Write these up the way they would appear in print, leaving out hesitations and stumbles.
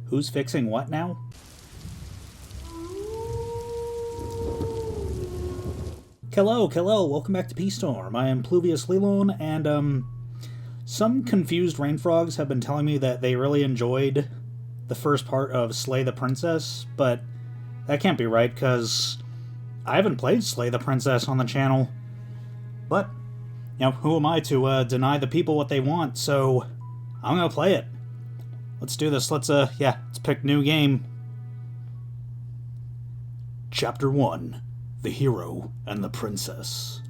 Who's fixing what now? Hello, welcome back to P-Storm. I am Pluvius Lilon, and, some confused rain frogs have been telling me that they really enjoyed the first part of Slay the Princess, but that can't be right, because I haven't played Slay the Princess on the channel. But, you know, who am I to, deny the people what they want, so I'm gonna play it. Let's do this, let's pick new game. Chapter 1. The Hero and the Princess.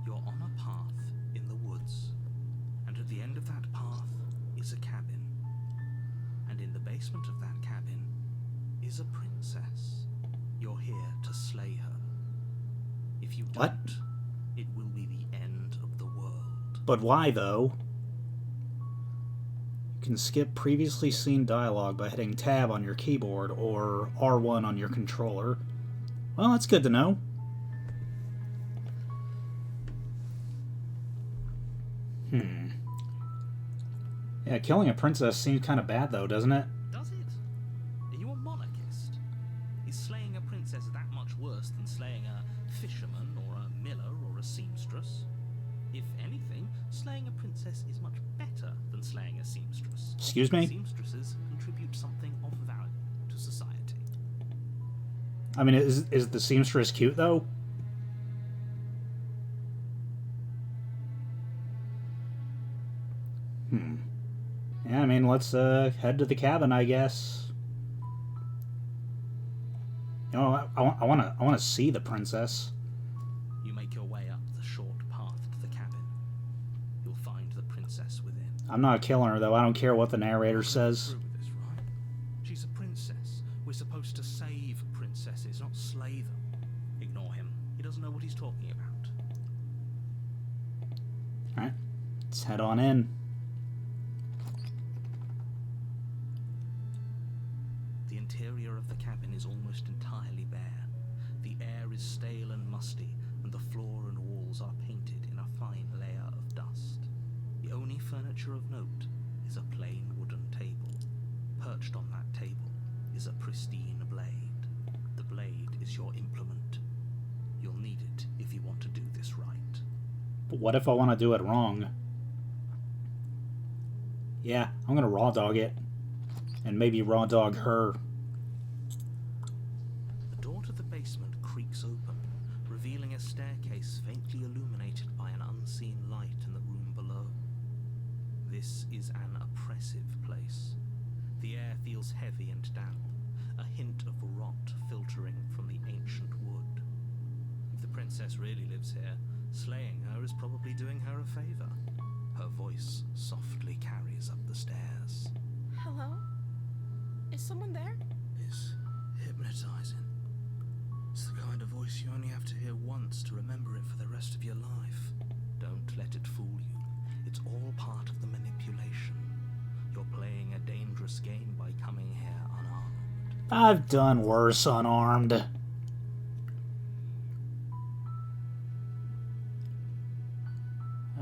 You're on a path in the woods, and at the end of that path is a cabin. And in the basement of that cabin is a princess. You're here to slay her. If you don't, it will be the end of the world. But why, though? You can skip previously seen dialogue by hitting Tab on your keyboard or R1 on your controller. Well, that's good to know. Yeah, killing a princess seems kind of bad, though, doesn't it? Does it? Are you a monarchist? Is slaying a princess that much worse than slaying a fisherman or a miller or a seamstress? If anything, slaying a princess is much better than slaying a seamstress. Excuse me? Seamstresses contribute something of value to society. I mean, is the seamstress cute, though? Yeah, I mean, let's head to the cabin, I guess. You know, I want to see the princess. You make your way up the short path to the cabin. You'll find the princess within. I'm not killing her, though. I don't care what the narrator says. Through with this, right? She's a princess. We're supposed to save princesses, not slay them. Ignore him. He doesn't know what he's talking about. Alright, let's head on in. The interior of the cabin is almost entirely bare. The air is stale and musty, and the floor and walls are painted in a fine layer of dust. The only furniture of note is a plain wooden table. Perched on that table is a pristine blade. The blade is your implement. You'll need it if you want to do this right. But what if I want to do it wrong? Yeah, I'm gonna raw dog it. And maybe raw dog her. The door to the basement creaks open, revealing a staircase faintly illuminated by an unseen light in the room below. This is an oppressive place. The air feels heavy and damp, a hint of rot filtering from the ancient wood. If the princess really lives here, slaying her is probably doing her a favor. Her voice softly carries up the stairs. Hello? Is someone there? It's hypnotizing. It's the kind of voice you only have to hear once to remember it for the rest of your life. Don't let it fool you. It's all part of the manipulation. You're playing a dangerous game by coming here unarmed. I've done worse unarmed.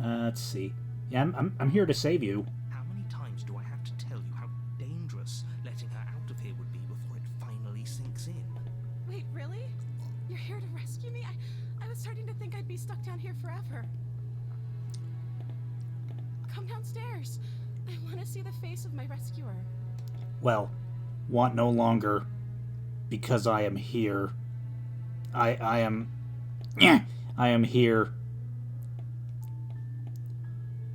Let's see. Yeah, I'm here to save you. How many times do I have to tell you how dangerous letting her out of here would be before it finally sinks in? Wait, really? You're here to rescue me? I was starting to think I'd be stuck down here forever. Come downstairs. I want to see the face of my rescuer. Well, want no longer, because I am here. I am here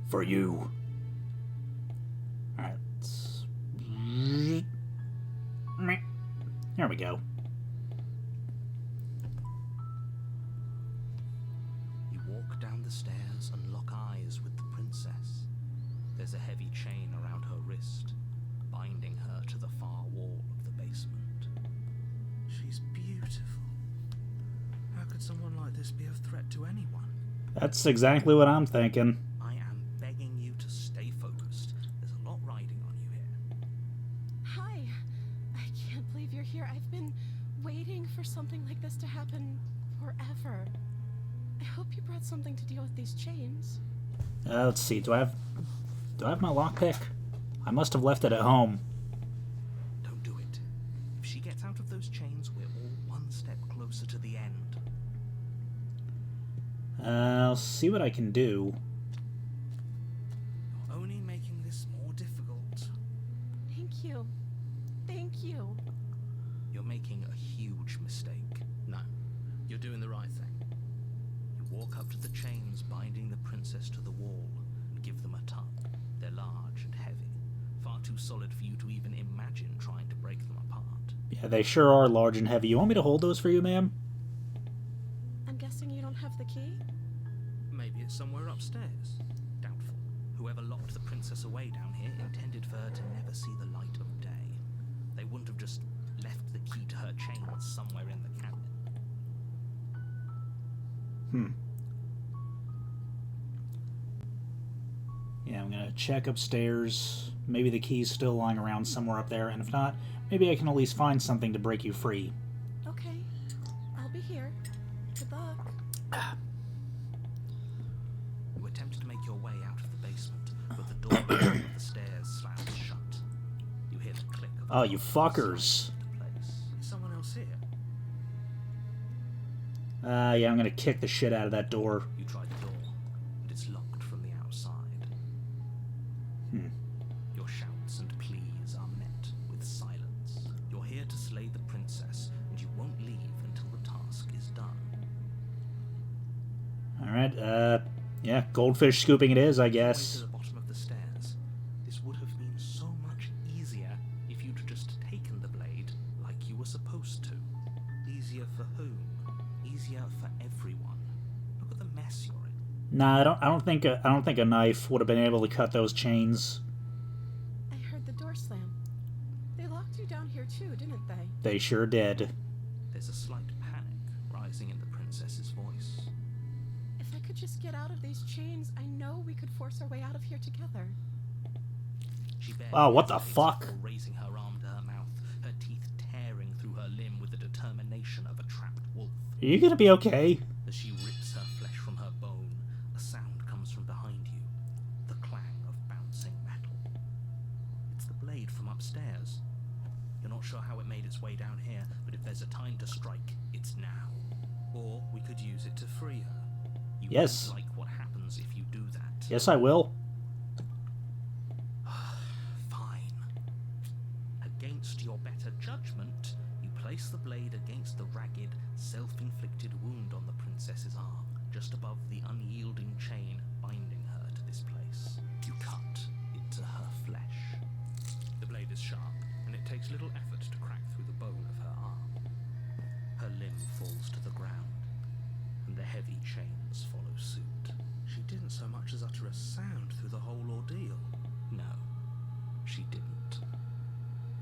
for you. Alright, there we go. You walk down the stairs and lock eyes with the princess. There's a heavy chain around her wrist, binding her to the far wall of the basement. She's beautiful. How could someone like this be a threat to anyone? That's exactly what I'm thinking. I am begging you to stay focused. There's a lot riding on you here. Hi. I can't believe you're here. I've been waiting for something like this to happen forever. I hope you brought something to deal with these chains. Let's see. Do I have my lockpick? I must have left it at home. Don't gets out of those chains, we're all one step closer to the end. I'll see what I can do. You're only making this more difficult. Thank you. Thank you. You're making a huge mistake. No, you're doing the right thing. You walk up to the chains binding the princess to the wall and give them a tug. They're large and heavy, far too solid for you to even imagine trying to break them apart. Yeah, they sure are large and heavy. You want me to hold those for you, ma'am? I'm guessing you don't have the key? Maybe it's somewhere upstairs. Doubtful. Whoever locked the princess away down here intended for her to never see the light of day. They wouldn't have just left the key to her chains somewhere in the cabinet. Yeah, I'm gonna check upstairs. Maybe the key's still lying around somewhere up there, and if not, maybe I can at least find something to break you free. Okay. I'll be here. Good luck. You attempt to make your way out of the basement, but the door at the bottom of the stairs slams shut. You hear the click of Oh, you fuckers. Is someone else here? Yeah, I'm gonna kick the shit out of that door. You try the door, and it's locked from the outside. Your shouts and pleas are met with silence. You're here to slay the princess, and you won't leave until the task is done. Alright, yeah, goldfish scooping it is, I Way guess. to the bottom of the stairs. This would have been so much easier if you'd just taken the blade like you were supposed to. Easier for whom? Easier for everyone. Look at the mess you're in. Nah, I don't think a knife would have been able to cut those chains. I heard the door slam. They locked you down here too, didn't they? They sure did. There's a slight panic rising in the princess's voice. If I could just get out of these chains, I know we could force our way out of here together. She barely Oh, what the hesitates fuck? before raising her arm to her mouth, her teeth tearing through her limb with the determination of a trapped wolf. Are you gonna be okay? As she rips her flesh from her bone, a sound comes from behind you, the clang of bouncing metal. It's the blade from upstairs. You're not sure how it made its way down here, but if there's a time to strike, it's now. Or we could use it to free her. You Yes. won't like what happens if you do that. Yes, I will. Fine. Against your better judgment, you place the blade against the ragged, self-inflicted wound on the princess's arm, just above the unyielding chain binding her to this place. You cut into her flesh. The blade is sharp, and it takes little effort to crack through the bone of her arm. Her limb falls to the ground, and the heavy chains follow suit. She didn't so much as utter a sound through the whole ordeal. No, she didn't.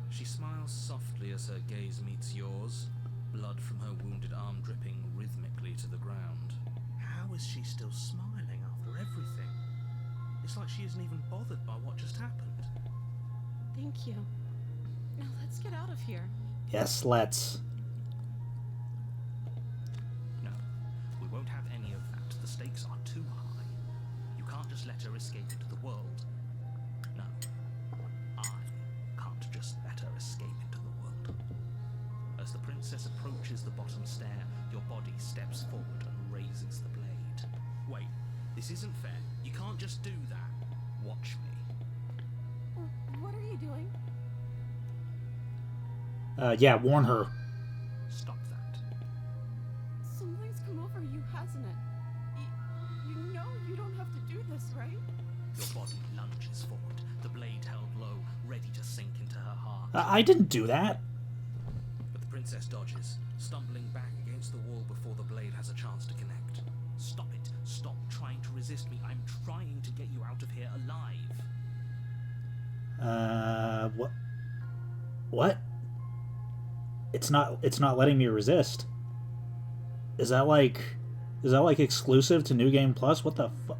She smiles softly as her gaze meets yours, blood from her wounded arm dripping rhythmically to the ground. How is she still smiling after everything? It's like she isn't even bothered by what just happened. Thank you. Now let's get out of here. Yes, let's. No, we won't have any of that. The stakes are too high. You can't just let her escape into the world. No, I can't just let her escape into the world. As the princess approaches the bottom stair, your body steps forward and raises the blade. Wait, this isn't fair. You can't just do that. Watch me. What are you doing? Yeah, warn her. Stop that. Something's come over you, hasn't it? You know you don't have to do this, right? Your body lunges forward, the blade held low, ready to sink into her heart. I didn't do that. But the princess dodges, stumbling back against the wall before the blade has a chance to connect. Stop it. Stop trying to resist me. I'm trying to get you out of here alive. What? What? It's not letting me resist. Is that like exclusive to New Game Plus? What the fuck?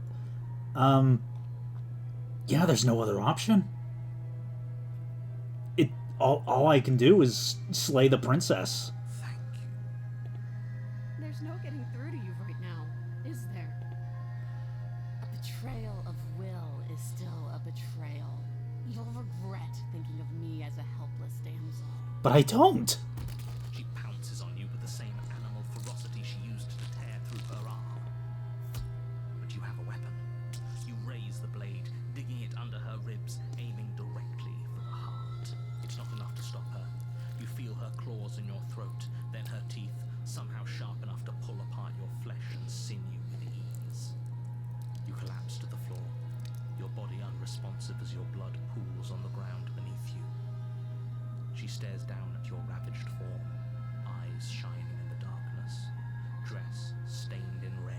Yeah, there's no other option. All I can do is slay the princess. Thank you. There's no getting through to you right now, is there? A betrayal of will is still a betrayal. You'll regret thinking of me as a helpless damsel. But I don't. responsive as your blood pools on the ground beneath you. She stares down at your ravaged form, eyes shining in the darkness, dress stained in red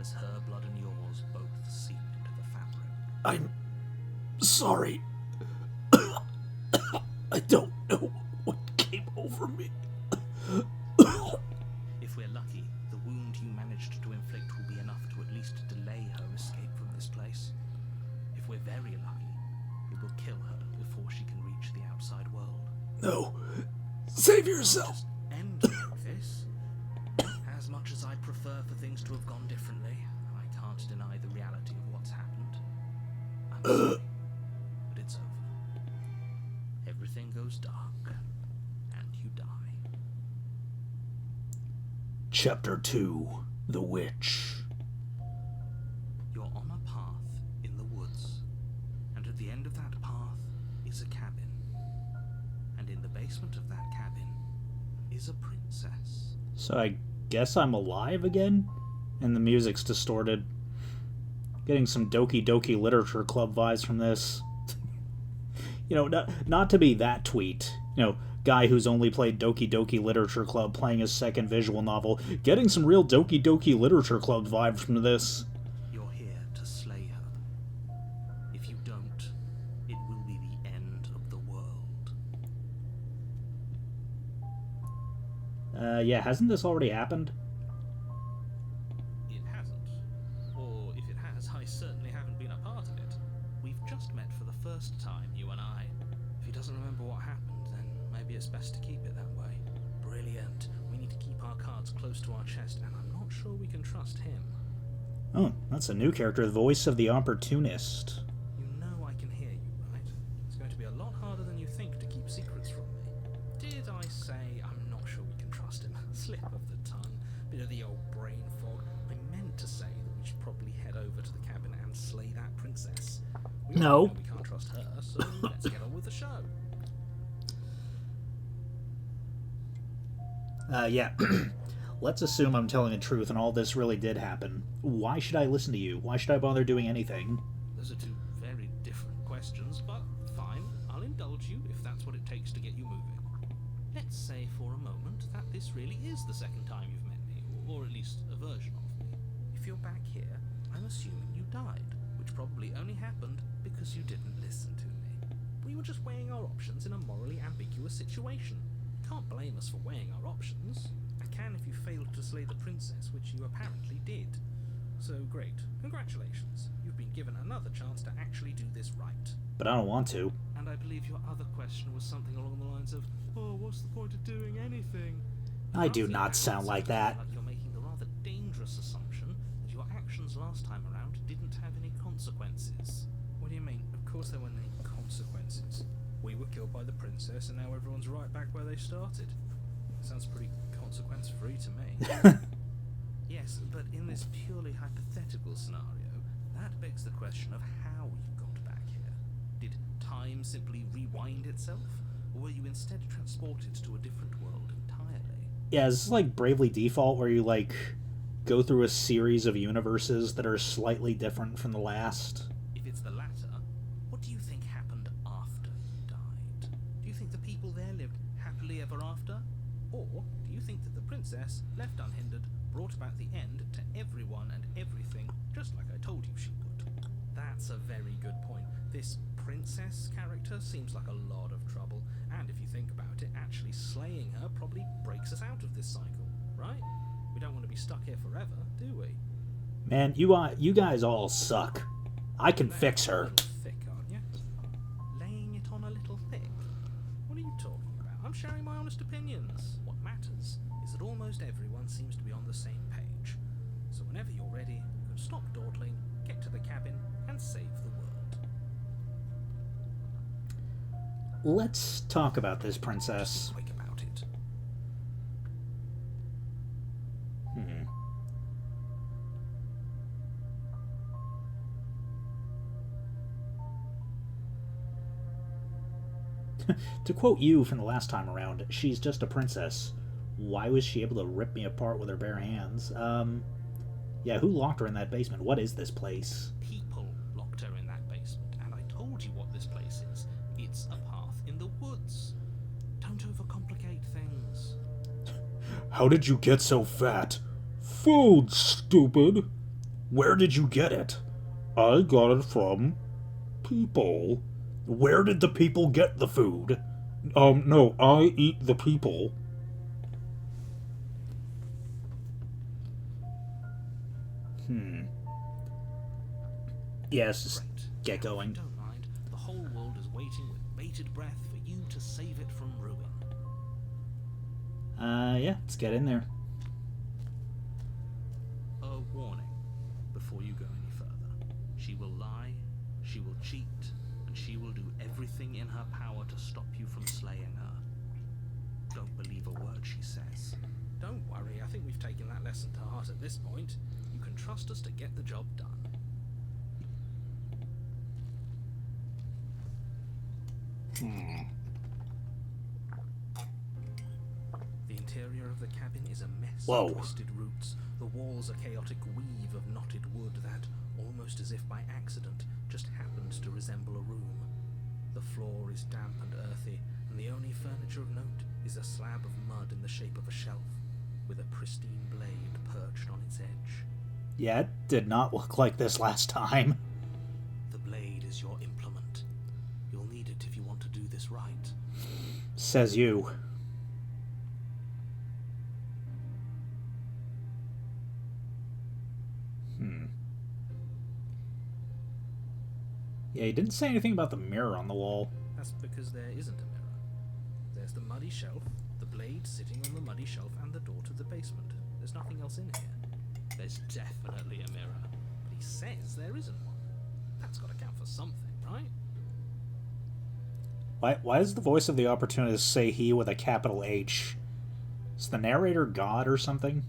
as her blood and yours both seep into the fabric. I'm sorry. I don't know what came over me. If we're lucky, the wound you managed to inflict will be enough to at least delay her escape from this place. If we're very lucky, it will kill her before she can reach the outside world. No. Save Not yourself. just end like this. As much as I'd prefer for things to have gone differently, I can't deny the reality of what's happened. I'm sorry, but it's over. Everything goes dark, and you die. Chapter 2. The Witch. You're on a path in the woods, and at the end of that path is a cabin. And in the basement of that cabin is a princess. So I guess I'm alive again? And the music's distorted. Getting some Doki Doki Literature Club vibes from this. Not to be that tweet. Guy who's only played Doki Doki Literature Club playing his second visual novel. Getting some real Doki Doki Literature Club vibes from this. You're here to slay her. If you don't, it will be the end of the world. Yeah, hasn't this already happened? It hasn't. Or if it has, I certainly haven't been a part of it. We've just met for the first time, you and I. If he doesn't remember what happened, then maybe it's best to keep it that way. Brilliant. We need to keep our cards close to our chest, and I'm not sure we can trust him. Oh, that's a new character, the voice of the opportunist. You know I can hear you, right? It's going to be a lot harder than you think to keep secrets from me. Did I say I'm not sure we can trust him? Slip of the tongue. Bit of the old brain fog. I meant to say that we should probably head over to the cabin and slay that princess. We all No. know we can't trust her, so let's get on with the show. Yeah. Let's assume I'm telling the truth and all this really did happen. Why should I listen to you? Why should I bother doing anything? Those are two very different questions, but fine. I'll indulge you if that's what it takes to get you moving. Let's say for a moment that this really is the second time you've met me, or at least a version of me. If you're back here, I'm assuming you died, which probably only happened because you didn't listen to me. We were just weighing our options in a morally ambiguous situation. Can't blame us for weighing our options. I can if you failed to slay the princess, which you apparently did. So great. Congratulations. You've been given another chance to actually do this right. But I don't want to. And I believe your other question was something along the lines of, oh, what's the point of doing anything? I do After not that, sound it like sounds that. Like you're making the rather dangerous assumption that your actions last time around didn't have any consequences. What do you mean? Of course there weren't any consequences. We were killed by the princess and now everyone's right back where they started. Sounds pretty consequence-free to me. Yes, but in this purely hypothetical scenario, that begs the question of how you got back here. Did time simply rewind itself? Or were you instead transported to a different world entirely? Yeah, is this like Bravely Default where you go through a series of universes that are slightly different from the last? If it's the latter, what do you think happened after you died? Do you think the people there lived happily ever after? Or do you think that the princess, left unhindered, brought about the end to everyone and everything, just like I told you she would? That's a very good point. This princess character seems like a lot of trouble, and if you think about it, actually slaying her probably breaks us out of this cycle, right? We don't want to be stuck here forever, do we? Man, you guys all suck. I can fix A her. little thick, aren't you? Laying it on a little thick? What are you talking about? I'm sharing my honest opinions. What matters is that almost everyone seems to be on the same page. So whenever you're ready, you can stop dawdling, get to the cabin, and save the world. Let's talk about this princess. Quick about it. To quote you from the last time around, she's just a princess. Why was she able to rip me apart with her bare hands? Yeah, who locked her in that basement? What is this place? People locked her in that basement, and I told How did you get so fat? Food, stupid. Where did you get it? I got it from people. Where did the people get the food? No, I eat the people. Yes, Great. get Now, going. if you don't mind, the whole world is waiting with bated breath for you to save it from ruin. Yeah, let's get in there. A warning before you go any further. She will lie, she will cheat, and she will do everything in her power to stop you from slaying her. Don't believe a word she says. Don't worry, I think we've taken that lesson to heart at this point. You can trust us to get the job done. The interior of the cabin is a mess Whoa. of twisted roots. The walls a chaotic weave of knotted wood that, almost as if by accident, just happens to resemble a room. The floor is damp and earthy, and the only furniture of note is a slab of mud in the shape of a shelf, with a pristine blade perched on its edge. Yeah, it did not look like this last time. The blade is your implement. You'll need it if you want to do this right. Says you. Yeah, he didn't say anything about the mirror on the wall. That's because there isn't a mirror. There's the muddy shelf, the blade sitting on the muddy shelf, and the door to the basement. There's nothing else in here. There's definitely a mirror, but he says there isn't one. That's got to count for something, right? Why does the voice of the opportunist say he with a capital H? Is the narrator God or something?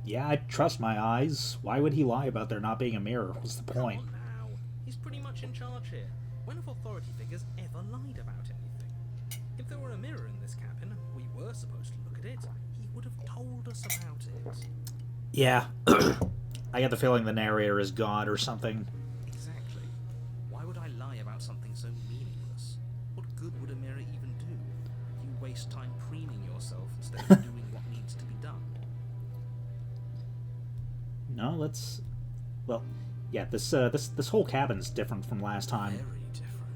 Yeah, I trust my eyes. Why would he lie about there not being a mirror? What's the point? Come on now. He's pretty much in charge here. When have authority figures ever lied about anything? If there were a mirror in this cabin, and we were supposed to look at it, he would have told us about it. Yeah. I get the feeling the narrator is God or something. Exactly. Why would I lie about something so meaningless? What good would a mirror even do? You waste time preening yourself instead of doing what needs to be done. No, let's... Well, yeah, this whole cabin's different from last time. Very different.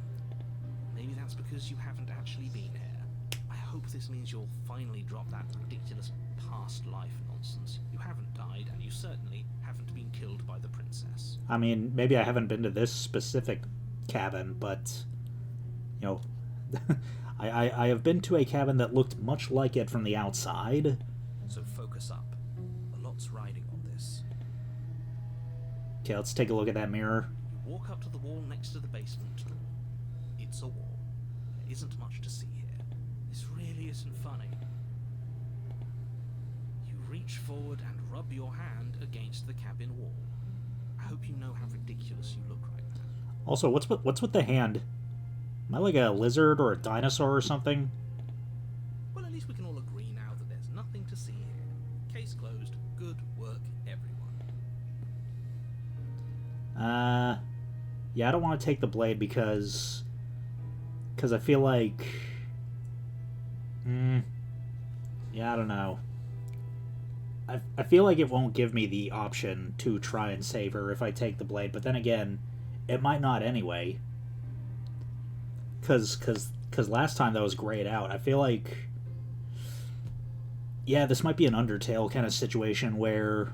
Maybe that's because you haven't actually been here. I hope this means you'll finally drop that ridiculous past life nonsense. You haven't died, and you certainly haven't been killed by the princess. I mean, maybe I haven't been to this specific cabin, but, you know, I have been to a cabin that looked much like it from the outside. So focus up. A lot's riding on this. Okay, let's take a look at that mirror. You walk up to the wall next to the basement. It's a wall. There isn't much to see here. This really isn't funny. You reach forward and rub your hand against the cabin wall. I hope you know how ridiculous you look right now. Also, what's with the hand? Am I like a lizard or a dinosaur or something? Well, at least we can all agree now that there's nothing to see here. Case closed. Good work, everyone. Yeah, I don't want to take the blade because I feel like... yeah, I don't know. I feel like it won't give me the option to try and save her if I take the blade, but then again, it might not anyway. Cause last time that was grayed out. I feel like... Yeah, this might be an Undertale kind of situation where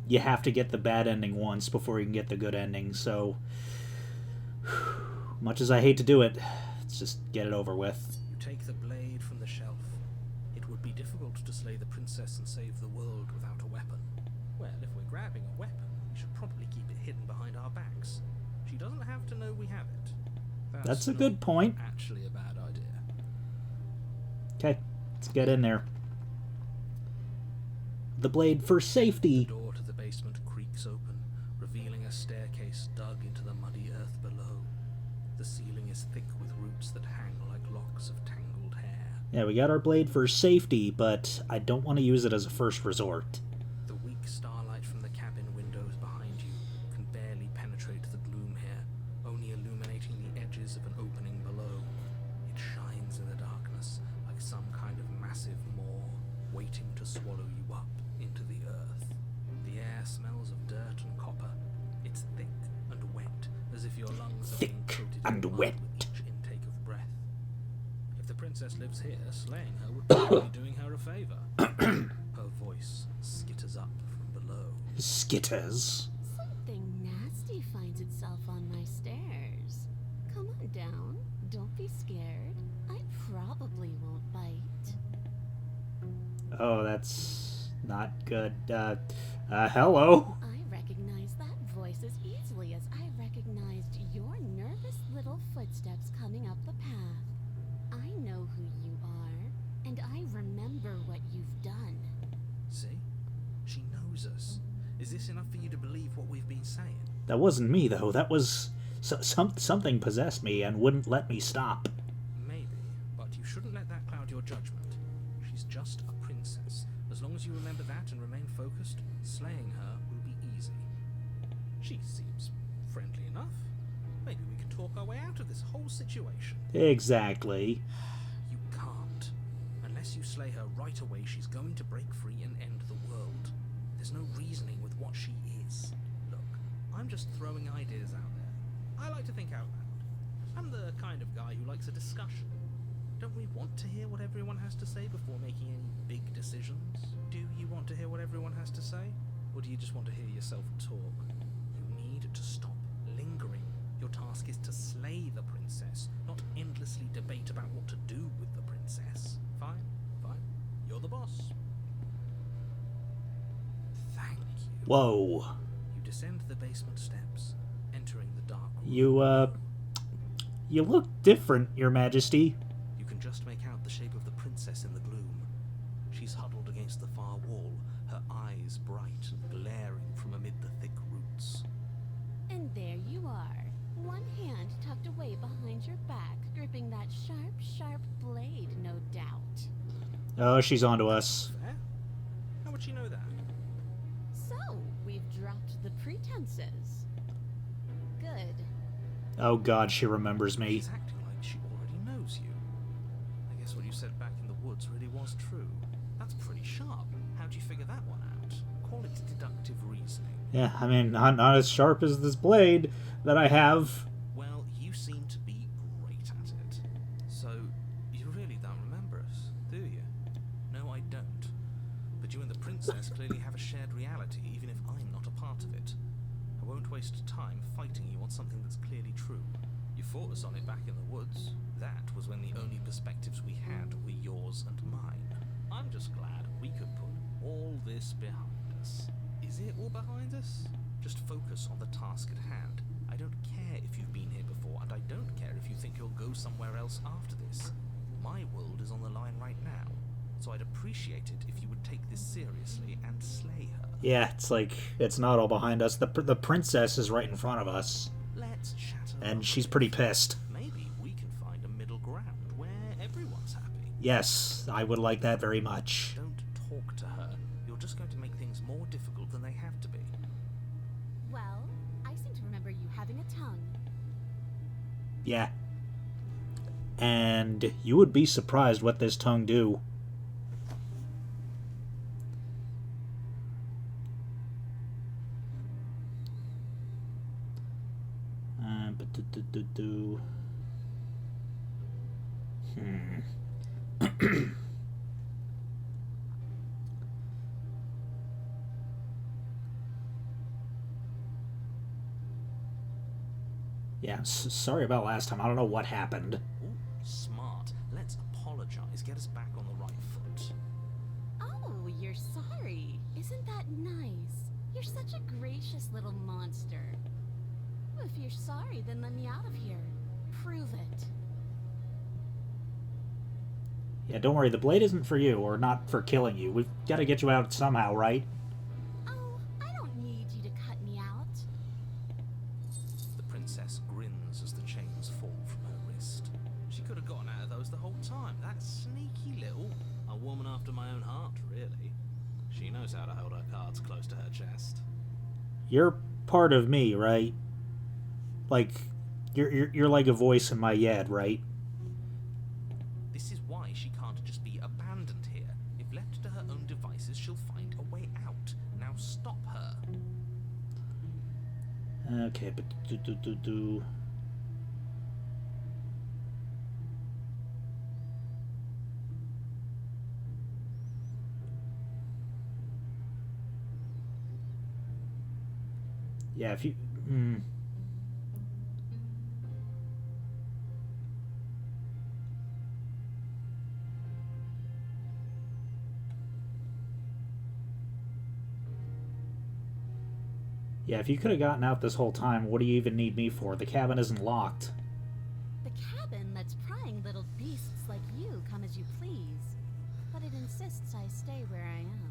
you have to get the bad ending once before you can get the good ending, so... Much as I hate to do it, let's just get it over with. You take the blade from the shelf. It would be difficult to slay the princess and save the world without a weapon. Well, if we're grabbing a weapon, we should probably keep it hidden behind our backs. She doesn't have to know we have it. That's a not good point. Actually a bad idea. Okay, let's get in there. The blade for safety. The door to the basement creaks open, revealing a staircase dug into the muddy earth below. The ceiling is thick with roots that hang like locks of tangled hair. Yeah, we got our blade for safety, but I don't want to use it as a first resort. The weak starlight from the cabin windows behind you can barely penetrate the gloom here, only illuminating the edges of an opening below. massive maw, waiting to swallow you up into the earth. The air smells of dirt and copper. It's thick and wet, as if your lungs are being Thick coated and in mud wet. with each intake of breath. If the princess lives here, slaying her would probably be doing her a favour. Her voice skitters up from below. Skitters. Something nasty finds itself on my stairs. Come on down. Don't be scared. I probably won't bite. Oh, that's not good. Hello? I recognize that voice as easily as I recognized your nervous little footsteps coming up the path. I know who you are, and I remember what you've done. See? She knows us. Is this enough for you to believe what we've been saying? That wasn't me, though. That was... something possessed me and wouldn't let me stop. Maybe, but you shouldn't let that cloud your judgment. She's just a princess. As long as you remember that and remain focused, slaying her will be easy. She seems friendly enough. Maybe we can talk our way out of this whole situation. Exactly. You can't. Unless you slay her right away, she's going to break free and end the world. There's no reasoning with what she is. Look, I'm just throwing ideas out there. I like to think out loud. I'm the kind of guy who likes a discussion. Don't we want to hear what everyone has to say before making any big decisions? Do you want to hear what everyone has to say? Or do you just want to hear yourself talk? You need to stop lingering. Your task is to slay the princess, not endlessly debate about what to do with the princess. Fine, fine. You're the boss. Thank you. Whoa. You descend the basement steps, entering the dark room. You look different, Your Majesty. You can just make out the shape of the princess in the gloom. She's huddled against the far wall, her eyes bright and glaring from amid the thick roots. And there you are, one hand tucked away behind your back, gripping that sharp, sharp blade, no doubt. Oh, she's onto us. Fair? How would she know that? So, we've dropped the pretenses. Good. Oh god, she remembers me. She's acting like she already knows you. I guess what you said back in the woods really was true. That's pretty sharp. How'd you figure that one out? Call it deductive reasoning. Yeah, I mean, not as sharp as this blade that I have. Well, you seem to be great at it. So, you really don't remember us, do you? No, I don't. But you and the princess clearly have a shared reality, even if I'm not a part of it. I won't waste time fighting you on something that's clearly true. You fought us on it back in the woods. That was when the only perspectives we had were yours and mine. I'm just glad we could put all this behind us. Is it all behind us? Just focus on the task at hand. I don't care if you've been here before, and I don't care if you think you'll go somewhere else after this. My world is on the line right now, so I'd appreciate it if you would take this seriously and slay her. Yeah, it's like, it's not all behind us. The princess is right in front of us. Let's chat about And she's pretty pissed. Maybe we can find a middle ground where everyone's happy. Yes, I would like that very much. Don't talk to her. You're just going to make things more difficult than they have to be. Well, I seem to remember you having a tongue. Yeah. And you would be surprised what this tongue do. Yeah, sorry about last time. I don't know what happened. Ooh, smart. Let's apologize. Get us back on the right foot. Oh, you're sorry. Isn't that nice? You're such a gracious little monster. Well, if you're sorry, then let me out of here. Prove it. Yeah, don't worry. The blade isn't for you, or not for killing you. We've got to get you out somehow, right? Oh, I don't need you to cut me out. The princess grins as the chains fall from her wrist. She could have gotten out of those the whole time. That sneaky little... A woman after my own heart, really. She knows how to hold her cards close to her chest. You're part of me, right? Like, you're like a voice in my head, right? This is why she can't just be abandoned Okay, but yeah, if you yeah, if you could have gotten out this whole time, what do you even need me for? The cabin isn't locked. The cabin lets prying little beasts like you come as you please, but it insists I stay where I am.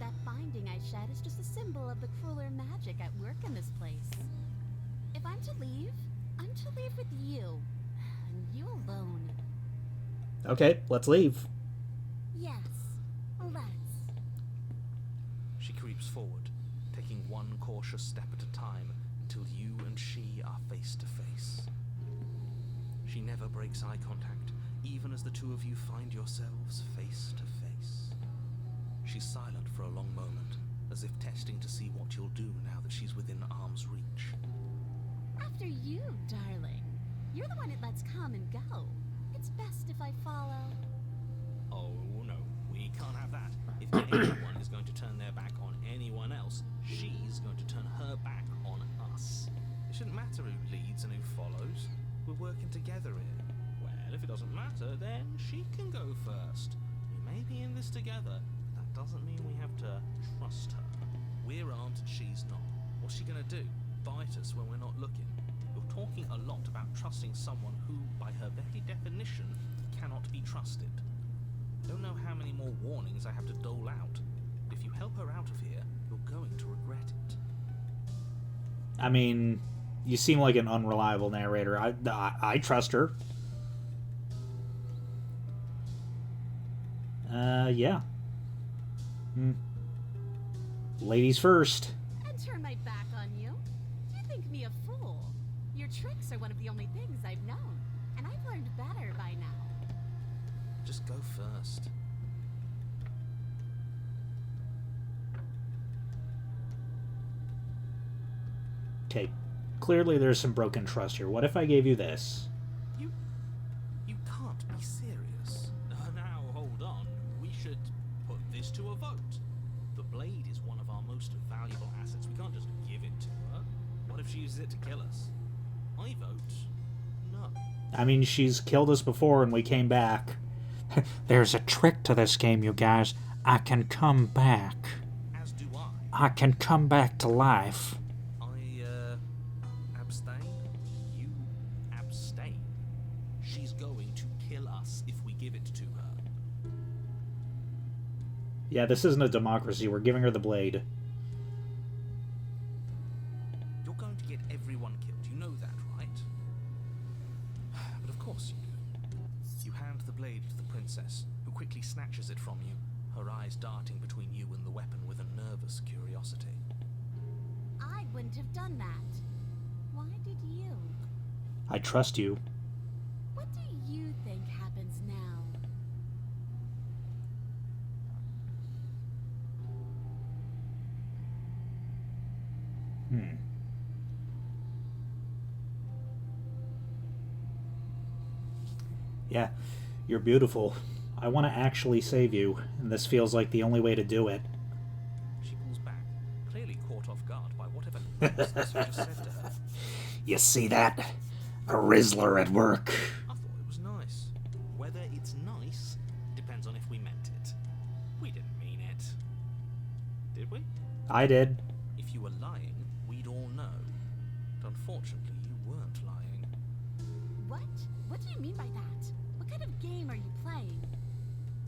That binding I shed is just a symbol of the crueler magic at work in this place. If I'm to leave with you, and you alone. Okay, let's leave. Yes, let's. She creeps forward, taking one cautious step at a time until you and she are face to face. She never breaks eye contact, even as the two of you find yourselves face to face. She's silent for a long moment, as if testing to see what you'll do now that she's within arm's reach. After you, darling. You're the one it lets come and go. It's best if I follow. Oh no, we can't have that. If anyone is going to turn their back on anyone else, she's going to turn her back on us. It shouldn't matter who leads and who follows. We're working together here. Well, if it doesn't matter, then she can go first. We may be in this together, but that doesn't mean we have to trust her. We're armed and she's not. What's she gonna do? Bite us when we're not looking? You're talking a lot about trusting someone who, by her very definition, cannot be trusted. I don't know how many more warnings I have to dole out. If you help her out of here, you're going to regret it. I mean, you seem like an unreliable narrator. I trust her. Yeah. Ladies first. And turn my back on you? Do you think me a fool? Your tricks are one of the only things I've known, and I've learned better by now. Just go first. Okay, clearly there's some broken trust here. What if I gave you this? You can't be serious. Now, hold on. We should put this to a vote. The blade is one of our most valuable assets. We can't just give it to her. What if she uses it to kill us? I vote no. I mean, she's killed us before and we came back. There's a trick to this game, you guys. I can come back. As do I. I can come back to life. Abstain? You abstain. She's going to kill us if we give it to her. Yeah, this isn't a democracy. We're giving her the blade. You're going to get everyone killed. You know that, right? But of course you do. You hand the blade to the princess, who quickly snatches it from you, her eyes darting between you and the weapon with a nervous curiosity. I wouldn't have done that. Why did you? I trust you. What do you think happens now? Yeah, you're beautiful. I want to actually save you, and this feels like the only way to do it. She pulls back, clearly caught off guard by whatever nonsense you just said to her. You see that? A Rizzler at work. I thought it was nice. Whether it's nice depends on if we meant it. We didn't mean it. Did we? I did. If you were lying, we'd all know. But unfortunately, you weren't lying. What? What do you mean by that? What kind of game are you playing?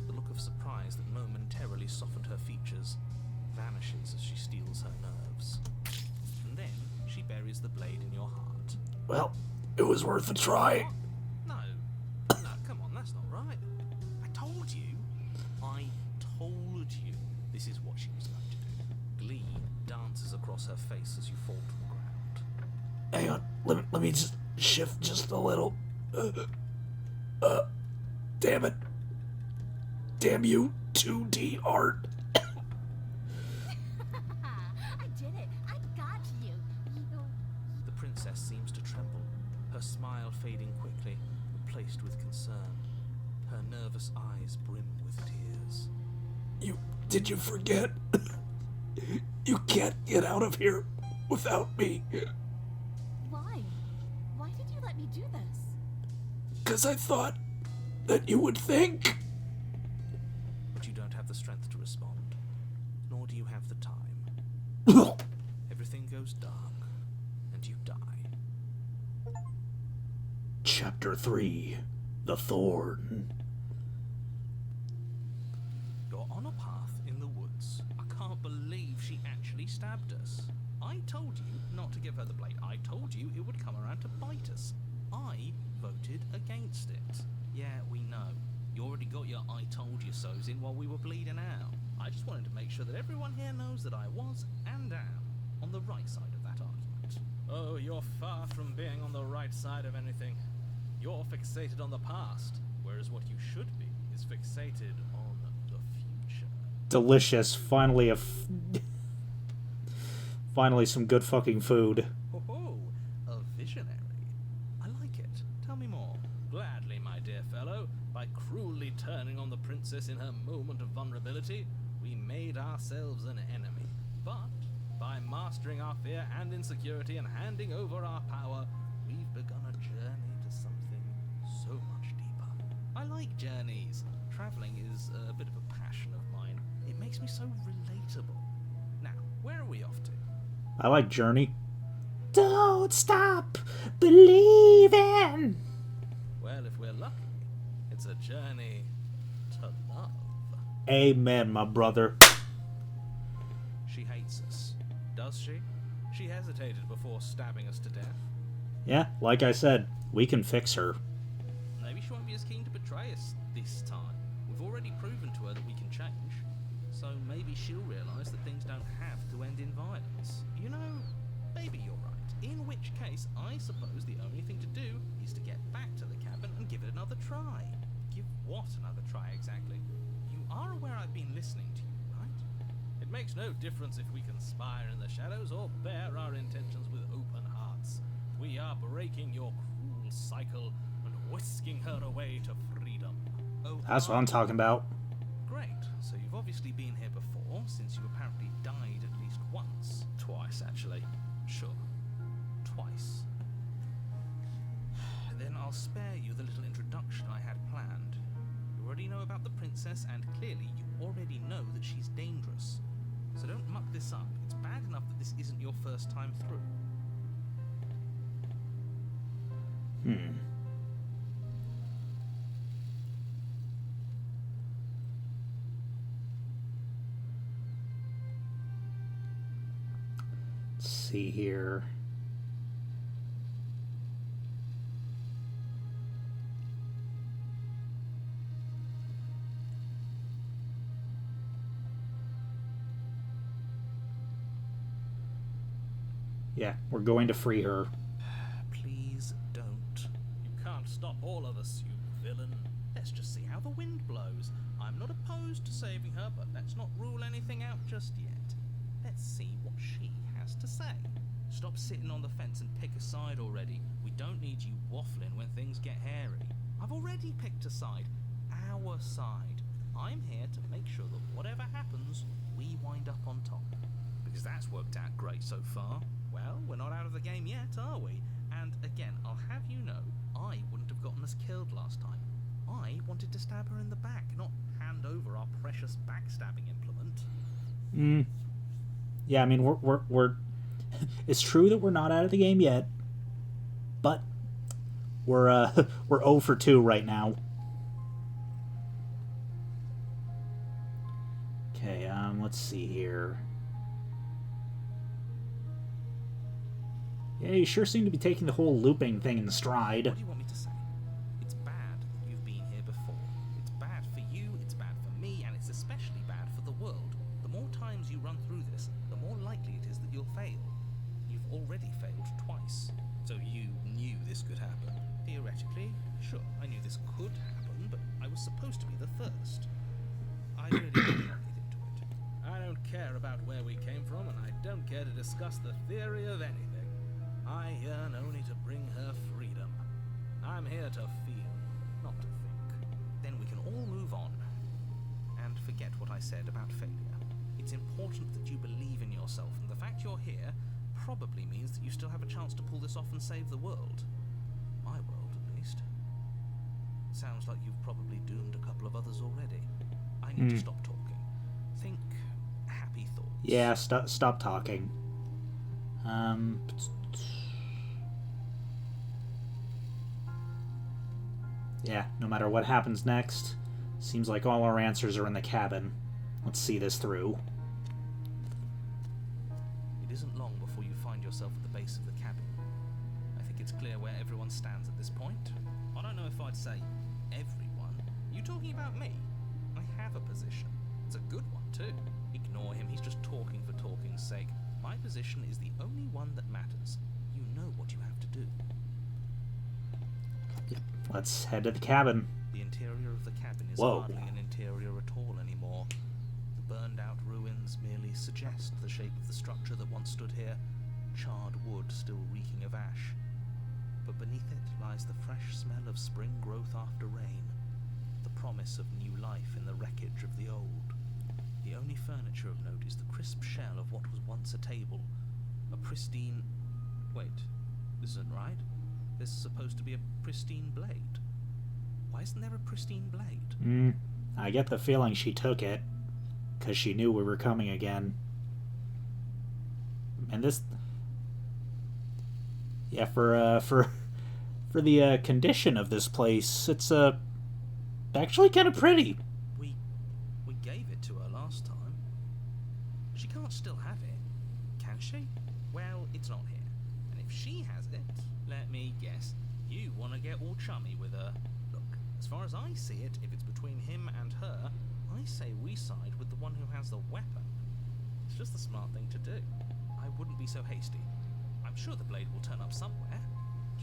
The look of surprise that momentarily softened her features vanishes as she steels her nerves. And then she buries the blade in your heart. Well, it was worth a try. No, come on, that's not right. I told you. This is what she was going to do. Glee dances across her face as you fall to the ground. Hang on, let me just shift just a little. Damn it. Damn you, 2D art. I did it. I got you. smile fading quickly, replaced with concern. Her nervous eyes brim with tears. Did you forget? You can't get out of here without me. Why? Why did you let me do this? 'Cause I thought that you would think. But you don't have the strength to respond, nor do you have the time. Everything goes dark, and you die. Chapter 3. The Thorn. You're on a path in the woods. I can't believe she actually stabbed us. I told you not to give her the blade. I told you it would come around to bite us. I voted against it. Yeah, we know. You already got your I told you so's in while we were bleeding out. I just wanted to make sure that everyone here knows that I was and am on the right side of that argument. Oh, you're far from being on the right side of anything. You're fixated on the past, whereas what you should be is fixated on the future. Delicious. Finally finally some good fucking food. Oh, a visionary. I like it. Tell me more. Gladly, my dear fellow. By cruelly turning on the princess in her moment of vulnerability, we made ourselves an enemy. But by mastering our fear and insecurity and handing over our power, we've begun a journey to something so much deeper. I like journeys. Traveling is a bit of a passion of mine. It makes me so relatable. Now, where are we off to? I like Journey. Don't stop believing. Well, if we're lucky, it's a journey to love. Amen, my brother. She hates us, does she? She hesitated before stabbing us to death. Yeah, like I said, we can fix her. Maybe she won't be as keen to betray us this time. We've already proven to her that we can change. So maybe she'll realise that things don't have to end in violence. You know, maybe you're right. In which case, I suppose the only thing to do is to get back to the cabin and give it another try. Give what another try exactly? You are aware I've been listening to you, right? It makes no difference if we conspire in the shadows or bear our intentions with open hearts. We are breaking your cruel cycle and whisking her away to freedom. Oh, That's what I'm talking about. great. So you've obviously been here before, since you apparently died at least once. Twice, actually. Sure. Twice. Then I'll spare you the little introduction I had planned. You already know about the princess, and clearly you already know that she's dangerous. So don't muck this up. It's bad enough that this isn't your first time through. Let's see here. Yeah, we're going to free her. Please don't. You can't stop all of us, you villain. Let's just see how the wind blows. I'm not opposed to saving her, but let's not rule anything out just yet. Let's see what she has to say. Stop sitting on the fence and pick a side already. We don't need you waffling when things get hairy. I've already picked a side. Our side. I'm here to make sure that whatever happens, we wind up on top. Because that's worked out great so far. Well, we're not out of the game yet, are we? And again, I'll have you know, I wouldn't have gotten us killed last time. I wanted to stab her in the back, not hand over our precious backstabbing implement. Yeah, I mean, we're it's true that we're not out of the game yet, but we're 0 for 2 right now. Okay, let's see here. Yeah, you sure seem to be taking the whole looping thing in stride. What do you want me to say? It's bad that you've been here before. It's bad for you, it's bad for me, and it's especially bad for the world. The more times you run through this, the more likely it is that you'll fail. You've already failed twice. So you knew this could happen. Theoretically, sure, I knew this could happen, but I was supposed to be the first. I really didn't want anything to it. I don't care about where we came from, and I don't care to discuss the theory of anything. I yearn only to bring her freedom. better to feel, not to think. Then we can all move on. And forget what I said about failure. It's important that you believe in yourself, and the fact you're here probably means that you still have a chance to pull this off and save the world. My world, at least. Sounds like you've probably doomed a couple of others already. I need to stop talking. Think happy thoughts. Yeah, stop talking. Yeah, no matter what happens next, seems like all our answers are in the cabin. Let's see this through. It isn't long before you find yourself at the base of the cabin. I think it's clear where everyone stands at this point. I don't know if I'd say everyone. You talking about me? I have a position. It's a good one, too. Ignore him, he's just talking for talking's sake. My position is the only one that matters. You know what you have to do. Let's head to the cabin. The interior of the cabin is Whoa. hardly an interior at all anymore. The burned-out ruins merely suggest the shape of the structure that once stood here, charred wood still reeking of ash. But beneath it lies the fresh smell of spring growth after rain, the promise of new life in the wreckage of the old. The only furniture of note is the crisp shell of what was once a table, a pristine... Wait, this isn't right. There's supposed to be a pristine blade. Why isn't there a pristine blade? I get the feeling she took it, because she knew we were coming again. And this... Yeah, for the condition of this place, it's actually kind of pretty. We gave it to her last time. She can't still have it, can she? Well, it's not here. And if she has it, let me guess, you want to get all chummy with her. Look, as far as I see it, if it's between him and her, I say we side with the one who has the weapon. It's just the smart thing to do. I wouldn't be so hasty. I'm sure the blade will turn up somewhere.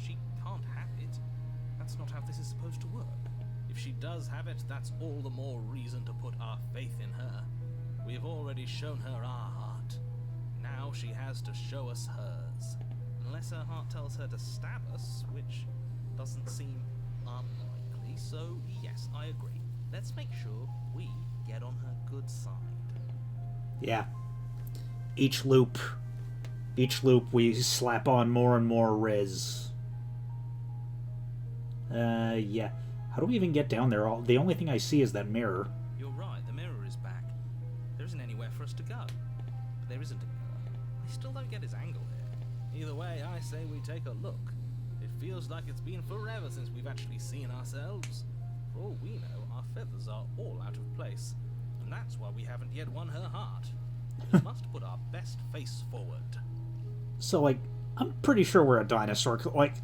She can't have it. That's not how this is supposed to work. If she does have it, that's all the more reason to put our faith in her. We have already shown her our heart. Now she has to show us hers. Unless her heart tells her to stab us, which doesn't seem unlikely, so yes, I agree. Let's make sure we get on her good side. Yeah. Each loop we slap on more and more Riz. Yeah. How do we even get down there? The only thing I see is that mirror. You're right, the mirror is back. There isn't anywhere for us to go. But there isn't a mirror. I still don't get his angle here. Either way, I say we take a look. It feels like it's been forever since we've actually seen ourselves. For all we know, our feathers are all out of place. And that's why we haven't yet won her heart. We must put our best face forward. So, like, I'm pretty sure we're a dinosaur. Like...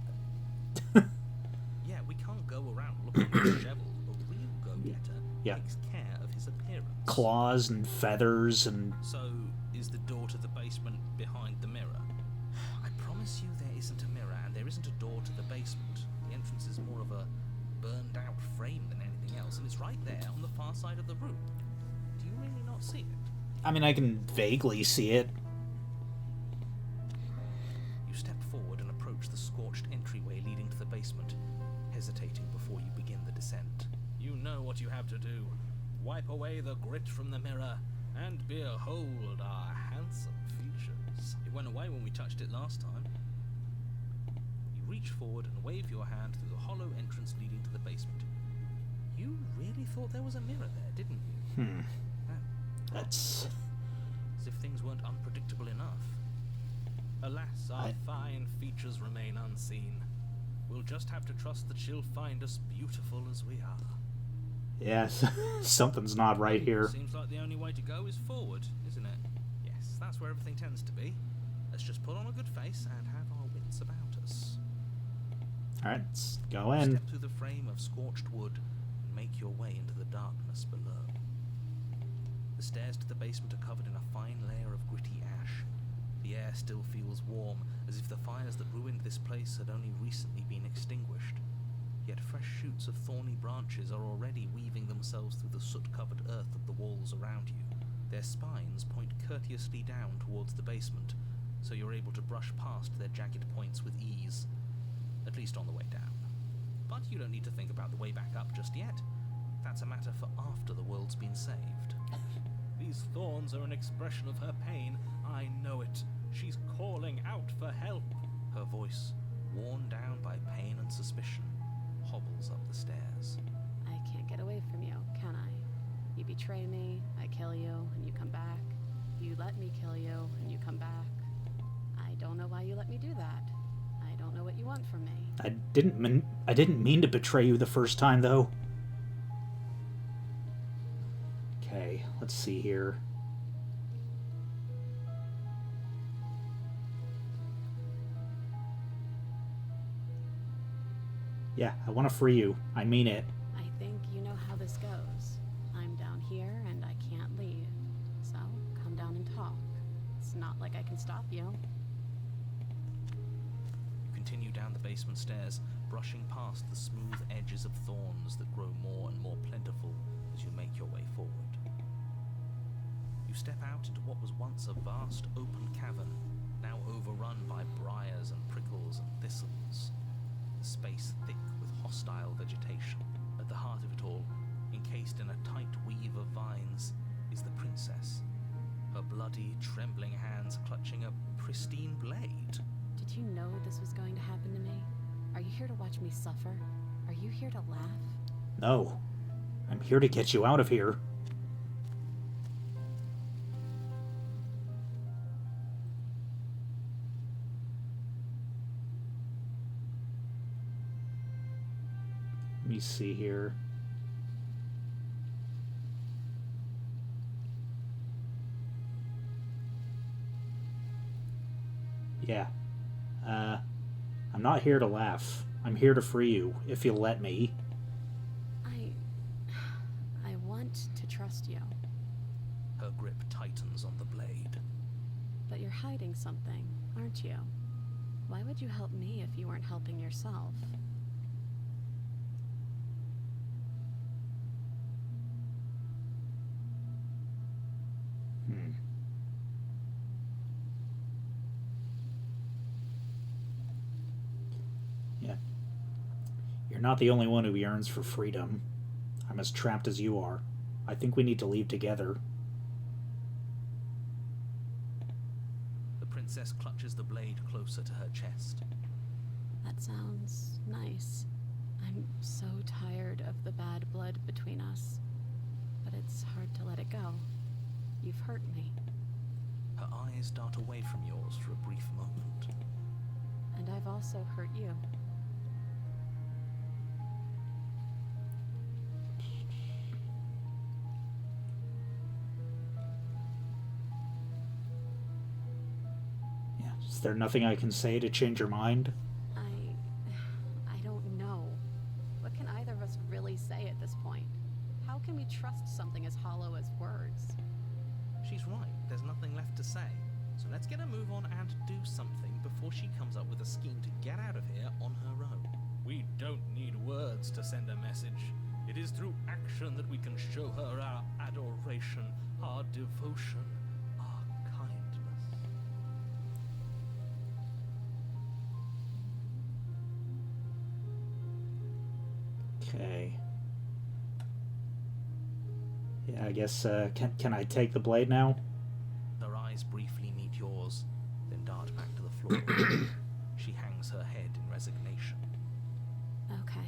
Yeah, we can't go around looking disheveled. A real go-getter takes care of his appearance. Claws and feathers and... So, is the door to the basement behind the mirror? I promise you there isn't a mirror, and there isn't a door to the basement. The entrance is more of a burned-out frame than anything else, and it's right there on the far side of the room. Do you really not see it? I mean, I can vaguely see it. You step forward and approach the scorched entryway leading to the basement, hesitating before you begin the descent. You know what you have to do. Wipe away the grit from the mirror, and behold our handsome features. It went away when we touched it last time. You reach forward and wave your hand through the hollow entrance leading to the basement. You really thought there was a mirror there, didn't you? That's... As if things weren't unpredictable enough. Alas, our fine features remain unseen. We'll just have to trust that she'll find us beautiful as we are. Yes, something's not right here. Seems like the only way to go is forward, isn't it? Yes, that's where everything tends to be. Let's just put on a good face and have our wits about us. Alright, let's go in. Step through the frame of scorched wood and make your way into the darkness below. The stairs to the basement are covered in a fine layer of gritty ash. The air still feels warm, as if the fires that ruined this place had only recently been extinguished. Yet fresh shoots of thorny branches are already weaving themselves through the soot-covered earth of the walls around you. Their spines point courteously down towards the basement, so you're able to brush past their jagged points with ease, at least on the way down. But you don't need to think about the way back up just yet. That's a matter for after the world's been saved. These thorns are an expression of her pain. I know it. She's calling out for help. Her voice, worn down by pain and suspicion, hobbles up the stairs. I can't get away from you, can I? You betray me, I kill you, and you come back. You let me kill you, and you come back. I don't know why you let me do that. I don't know what you want from me. I didn't mean to betray you the first time, though. Okay, let's see here. Yeah, I want to free you. I mean it. I think you know how this goes. I'm down here, and I can't leave. So, come down and talk. It's not like I can stop you. You continue down the basement stairs, brushing past the smooth edges of thorns that grow more and more plentiful as you make your way forward. You step out into what was once a vast open cavern, now overrun by briars and prickles and thistles. The space thick with hostile vegetation. At the heart of it all, encased in a tight weave of vines, is the princess, her bloody, trembling hands clutching a pristine blade. Did you know this was going to happen to me? Are you here to watch me suffer? Are you here to laugh? No. I'm here to get you out of here. Let me see here. Yeah. I'm not here to laugh. I'm here to free you, if you'll let me. I want to trust you. Her grip tightens on the blade. But you're hiding something, aren't you? Why would you help me if you weren't helping yourself? Yeah. You're not the only one who yearns for freedom. I'm as trapped as you are. I think we need to leave together. The princess clutches the blade closer to her chest. That sounds nice. I'm so tired of the bad blood between us. But it's hard to let it go. You've hurt me. Her eyes dart away from yours for a brief moment. And I've also hurt you. Yeah. Is there nothing I can say to change your mind? I don't know. What can either of us really say at this point? How can we trust something as hollow as words? She's right, there's nothing left to say. So let's get a move on and do something before she comes up with a scheme to get out of here on her own. We don't need words to send a message. It is through action that we can show her our adoration, our devotion, our kindness. Okay. Yeah, I guess, can I take the blade now? Her eyes briefly meet yours, then dart back to the floor. She hangs her head in resignation. Okay.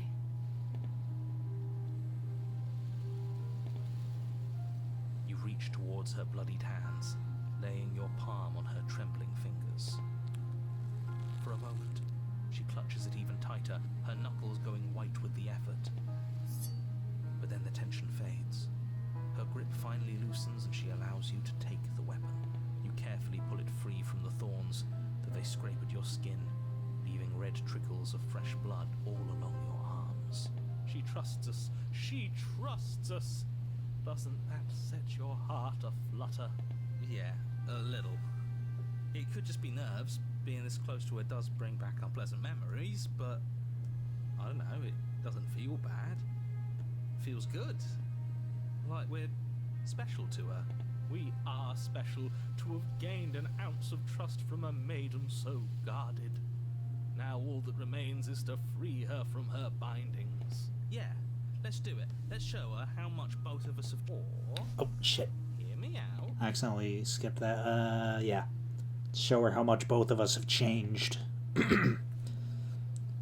You reach towards her bloodied hands, laying your palm on her trembling fingers. For a moment, she clutches it even tighter, her knuckles going white with the effort. But then the tension fades. Her grip finally loosens and she allows you to take the weapon. You carefully pull it free from the thorns, that they scrape at your skin, leaving red trickles of fresh blood all along your arms. She trusts us. She trusts us. Doesn't that set your heart aflutter? Yeah, a little. It could just be nerves. Being this close to her does bring back unpleasant memories, but I don't know, it doesn't feel bad. It feels good. Like we're special to her. We are special to have gained an ounce of trust from a maiden so guarded. Now all that remains is to free her from her bindings. Yeah, let's do it. Let's show her how much both of us have... Or, Oh, shit. hear me out. I accidentally skipped that. Yeah. Show her how much both of us have changed.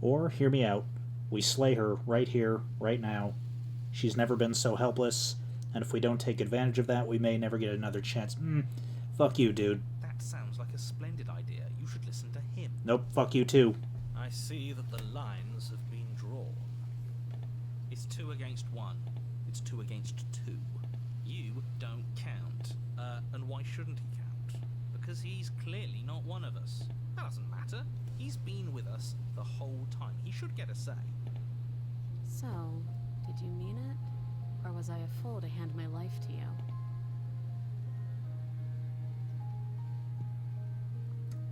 Or, hear me out. We slay her right here, right now. She's never been so helpless, and if we don't take advantage of that, we may never get another chance. Fuck you, dude. That sounds like a splendid idea. You should listen to him. Nope, fuck you too. I see that the lines have been drawn. It's 2 against 1. It's 2 against 2. You don't count. And why shouldn't he count? Because he's clearly not one of us. That doesn't matter. He's been with us the whole time. He should get a say. So, did you mean it? Or was I a fool to hand my life to you?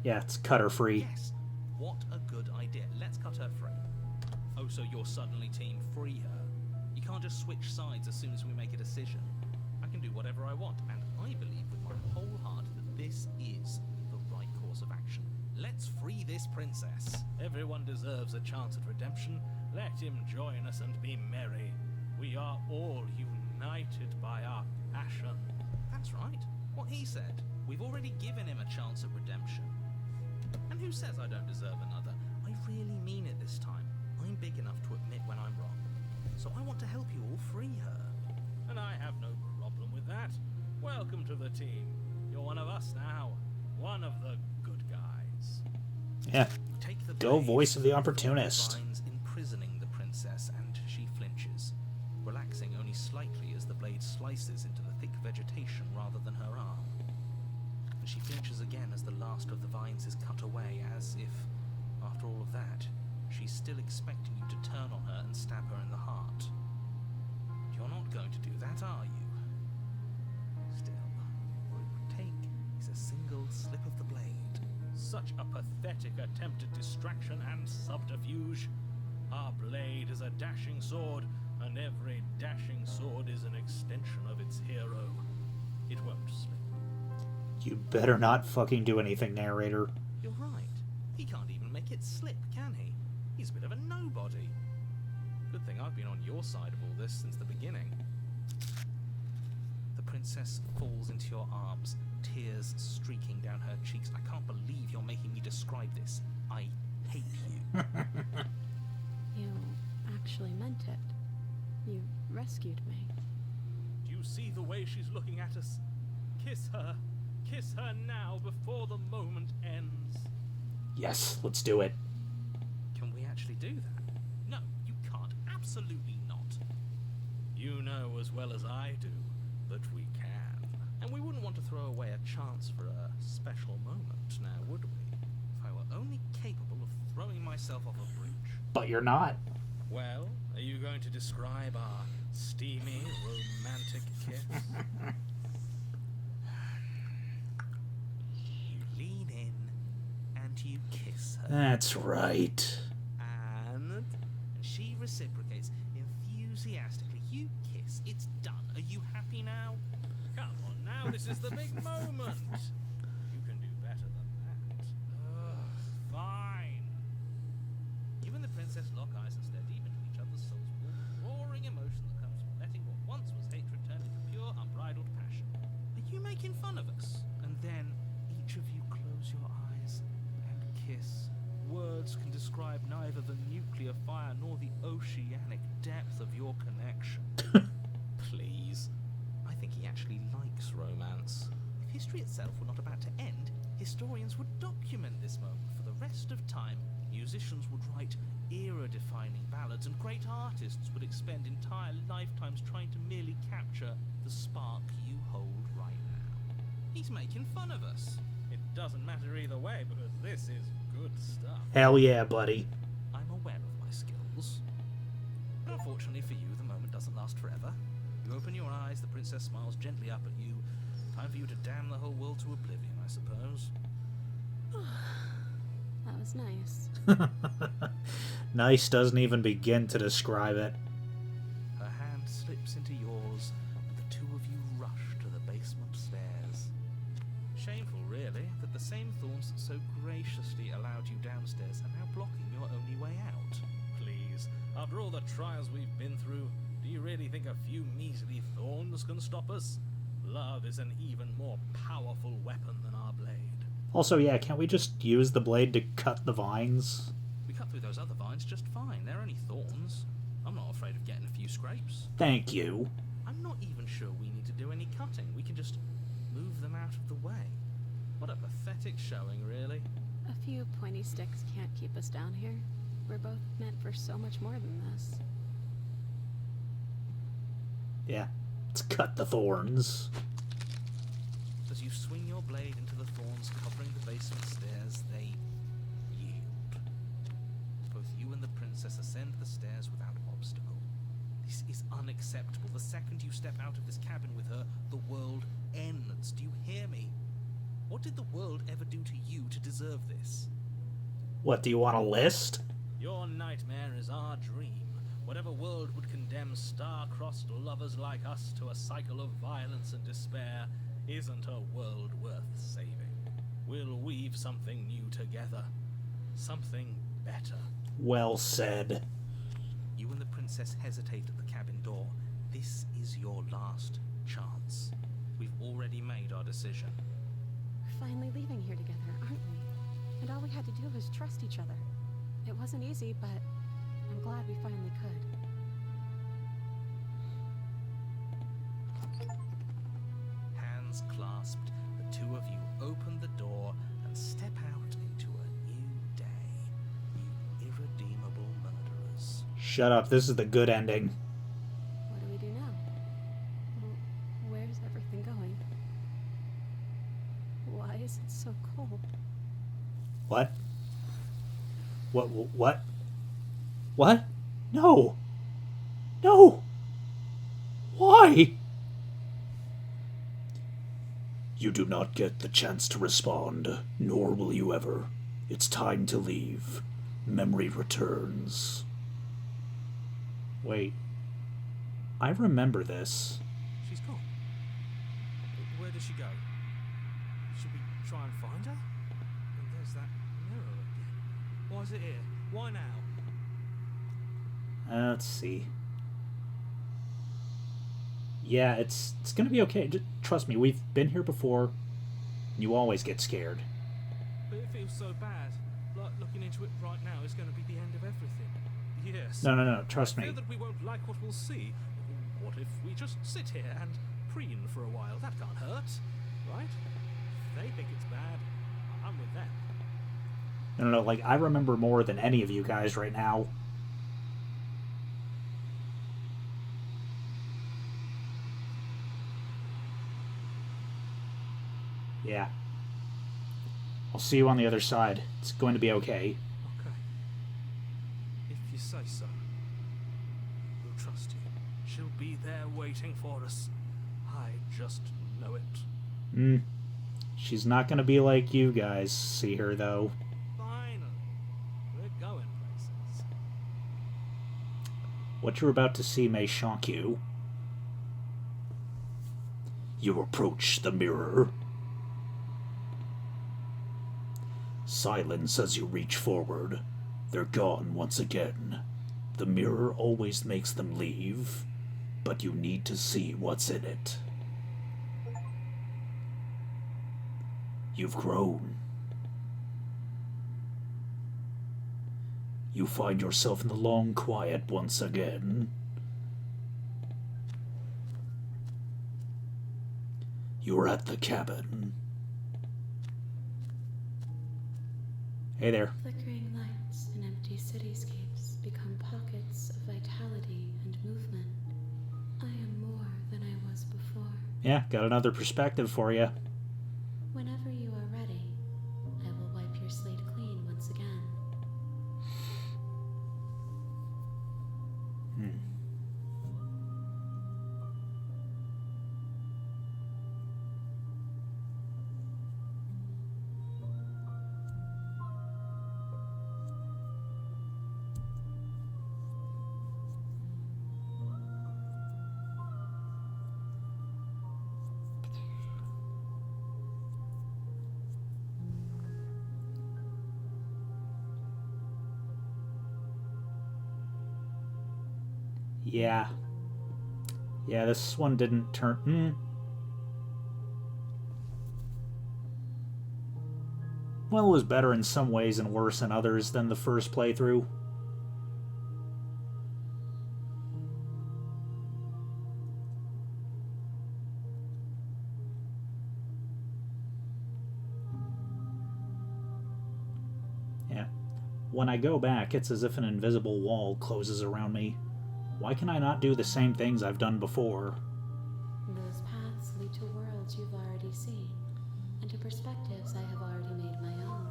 Yeah, it's cut her free. Yes. What a good idea. Let's cut her free. Oh, so you're suddenly team free her. You can't just switch sides as soon as we make a decision. I can do whatever I want, and I believe with my whole heart that this is the right course of action. Let's free this princess. Everyone deserves a chance at redemption. Let him join us and be merry. We are all united by our passion. That's right. What he said. We've already given him a chance at redemption. And who says I don't deserve another? I really mean it this time. I'm big enough to admit when I'm wrong. So I want to help you all free her. And I have no problem with that. Welcome to the team. You're one of us now. One of the good guys. Yeah. Take the Go blade, voice of the the opportunist. vines imprisoning the princess, and she flinches, relaxing only slightly as the blade slices into the thick vegetation rather than her arm. And she flinches again as the last of the vines is cut away, as if, after all of that, she's still expecting you to turn on her and stab her in the heart. You're not going to do that, are you? Still, all it would take is a single slip of the blade. Such a pathetic attempt at distraction and subterfuge. Our blade is a dashing sword, and every dashing sword is an extension of its hero. It won't slip. You better not fucking do anything, narrator. You're right. He can't even make it slip, can he? He's a bit of a nobody. Good thing I've been on your side of all this since the beginning. The princess falls into your arms, tears streaking down her cheeks. I can't believe you're making me describe this. I hate you. You actually meant it. You rescued me. Do you see the way she's looking at us? Kiss her. Kiss her now before the moment ends. Yes, let's do it. Can we actually do that? No, you can't. Absolutely not. You know as well as I do that we can. And we wouldn't want to throw away a chance for a special moment, now would we? If I were only capable of throwing myself off a bridge. But you're not. Well, are you going to describe our steamy, romantic kiss? You lean in and you kiss her. That's right. And she reciprocates enthusiastically. You kiss. It's done. Are you happy now? Come on now, this is the big moment. You can do better than that. Ugh, fine. You and the princess lock eyes and stare deep into each other's souls with all the roaring emotion that comes from letting what once was hatred turn into pure, unbridled passion. Are you making fun of us? And then each of you close your eyes and kiss. Words can describe neither the nuclear fire nor the oceanic depth of your connection. Please. I think he actually likes romance. If history itself were not about to end, historians would document this moment for the rest of time. Musicians would write era-defining ballads, and great artists would expend entire lifetimes trying to merely capture the spark you hold right now. He's making fun of us. It doesn't matter either way, because this is good stuff. Hell yeah, buddy. I'm aware of my skills. But unfortunately for you, the moment doesn't last forever. You open your eyes, the princess smiles gently up at you. Time for you to damn the whole world to oblivion, I suppose. That was nice. Nice doesn't even begin to describe it. Her hand slips into yours, and the two of you rush to the basement stairs. Shameful, really, that the same thorns that so graciously allowed you downstairs are now blocking After all the trials we've been through, do you really think a few measly thorns can stop us? Love is an even more powerful weapon than our blade. Also, yeah, can't we just use the blade to cut the vines? We cut through those other vines just fine. They're only thorns. I'm not afraid of getting a few scrapes. Thank you. I'm not even sure we need to do any cutting. We can just move them out of the way. What a pathetic showing, really. A few pointy sticks can't keep us down here. We're both meant for so much more than this. Yeah, let's cut the thorns. As you swing your blade into the thorns covering the basement stairs, they yield. Both you and the princess ascend the stairs without obstacle. This is unacceptable. The second you step out of this cabin with her, the world ends. Do you hear me? What did the world ever do to you to deserve this? What, do you want a list? Your nightmare is our dream. Whatever world would condemn star-crossed lovers like us to a cycle of violence and despair isn't a world worth saving. We'll weave something new together. Something better. Well said. You and the princess hesitate at the cabin door. This is your last chance. We've already made our decision. We're finally leaving here together, aren't we? And all we had to do was trust each other. It wasn't easy, but I'm glad we finally could. Hands clasped, the two of you open the door and step out into a new day. You irredeemable murderers. Shut up, this is the good ending. What do we do now? Where's everything going? Why is it so cold? What? What? What? No! No! Why? You do not get the chance to respond, nor will you ever. It's time to leave. Memory returns. Wait. I remember this. She's gone. Where did she go? Should we try and find her? And there's that mirror again. Why is it here? Why now? Let's see. Yeah, it's gonna be okay. Just trust me, we've been here before. You always get scared. But it feels so bad. Like looking into it right now is going to be the end of everything. Yes. No, trust I me. fear that we won't like what we'll see. What if we just sit here and preen for a while? That can't hurt, right? If they think it's bad, I'm with them. No, like, I remember more than any of you guys right now. Yeah. I'll see you on the other side. It's going to be okay. Okay. If you say so. We'll trust you. She'll be there waiting for us. I just know it. She's not going to be like you guys see her, though. Finally. We're going places. What you're about to see may shock you. You approach the mirror. Silence as you reach forward. They're gone once again. The mirror always makes them leave, but you need to see what's in it. You've grown. You find yourself in the long quiet once again. You're at the cabin. Hey there. Flickering lights and empty cityscapes become pockets of vitality and movement. I am more than I was before. Yeah, got another perspective for you. Whenever you are ready, I will wipe your slate clean once again. Yeah. Yeah, this one didn't turn... Well, it was better in some ways and worse in others than the first playthrough. Yeah. When I go back, it's as if an invisible wall closes around me. Why can I not do the same things I've done before? Those paths lead to worlds you've already seen, and to perspectives I have already made my own.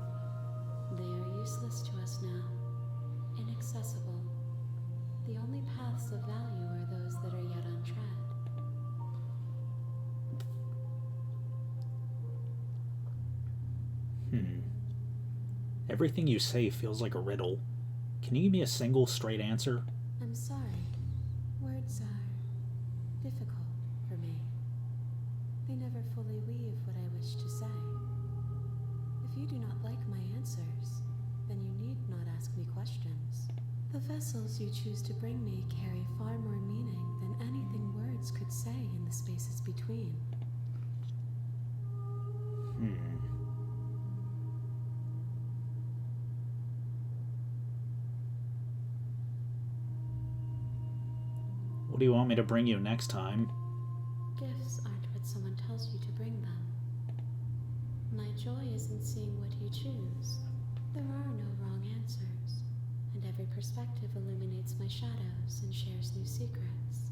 They are useless to us now, inaccessible. The only paths of value are those that are yet untread. Everything you say feels like a riddle. Can you give me a single straight answer? I'm sorry. Words are difficult for me. They never fully weave what I wish to say. If you do not like my answers, then you need not ask me questions. The vessels you choose to bring me carry far more meaning than anything words could say in the spaces between. What do you want me to bring you next time? Gifts aren't what someone tells you to bring them. My joy is in seeing what you choose. There are no wrong answers, and every perspective illuminates my shadows and shares new secrets.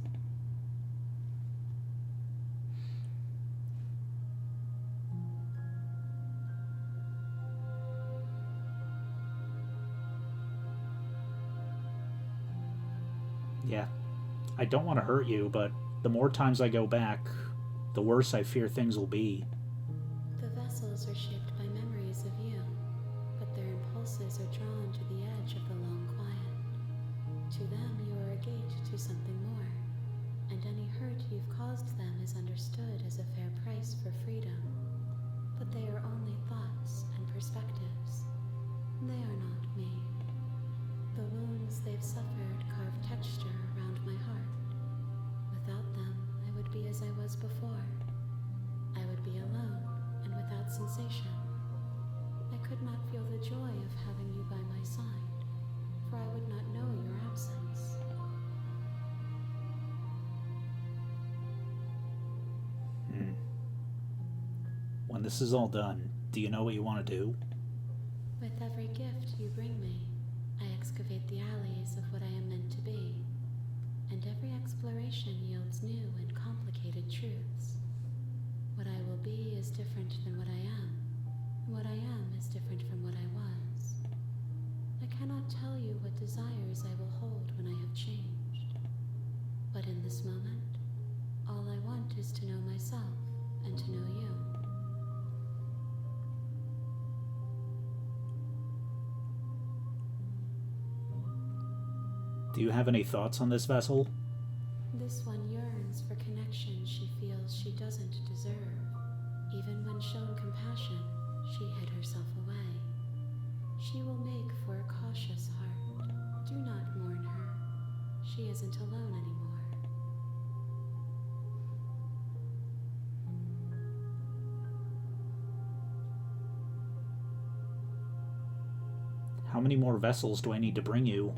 Yeah. I don't want to hurt you, but the more times I go back, the worse I fear things will be. The vessels are shaped by memories of you, but their impulses are drawn to the edge of the long quiet. To them, you are a gate to something more, and any hurt you've caused them is understood as a fair price for freedom. But they are only thoughts and perspectives. They are not me. The wounds they've suffered carve texture around my heart. Without them, I would be as I was before. I would be alone and without sensation. I could not feel the joy of having you by my side, for I would not know your absence. When this is all done, do you know what you want to do? With every gift you bring me, I excavate the alleys of what I am meant to be, and every exploration yields new and complicated truths. What I will be is different than what I am, and what I am is different from what I was. I cannot tell you what desires I will hold when I have changed, but in this moment, all I want is to know myself and to know you. Do you have any thoughts on this vessel? This one yearns for connection she feels she doesn't deserve. Even when shown compassion, she hid herself away. She will make for a cautious heart. Do not mourn her. She isn't alone anymore. How many more vessels do I need to bring you?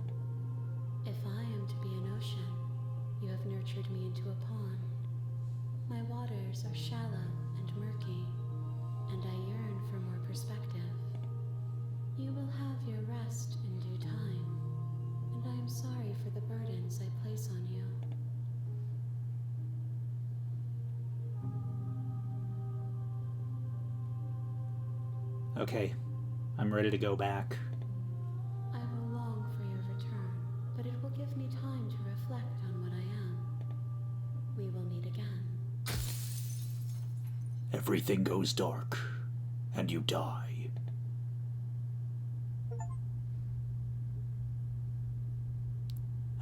If I am to be an ocean, you have nurtured me into a pond. My waters are shallow and murky, and I yearn for more perspective. You will have your rest in due time, and I am sorry for the burdens I place on you. Okay, I'm ready to go back. I will long for your return, but it will give me time to reflect on what I am. We will meet again. Everything goes dark, and you die.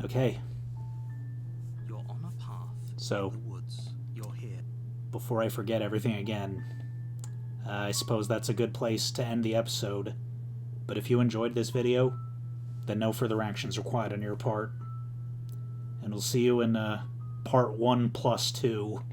Okay, You're on a path So- in the woods. You're here. before I forget everything again, I suppose that's a good place to end the episode. But if you enjoyed this video, then no further actions required on your part. And we'll see you in part 1+2.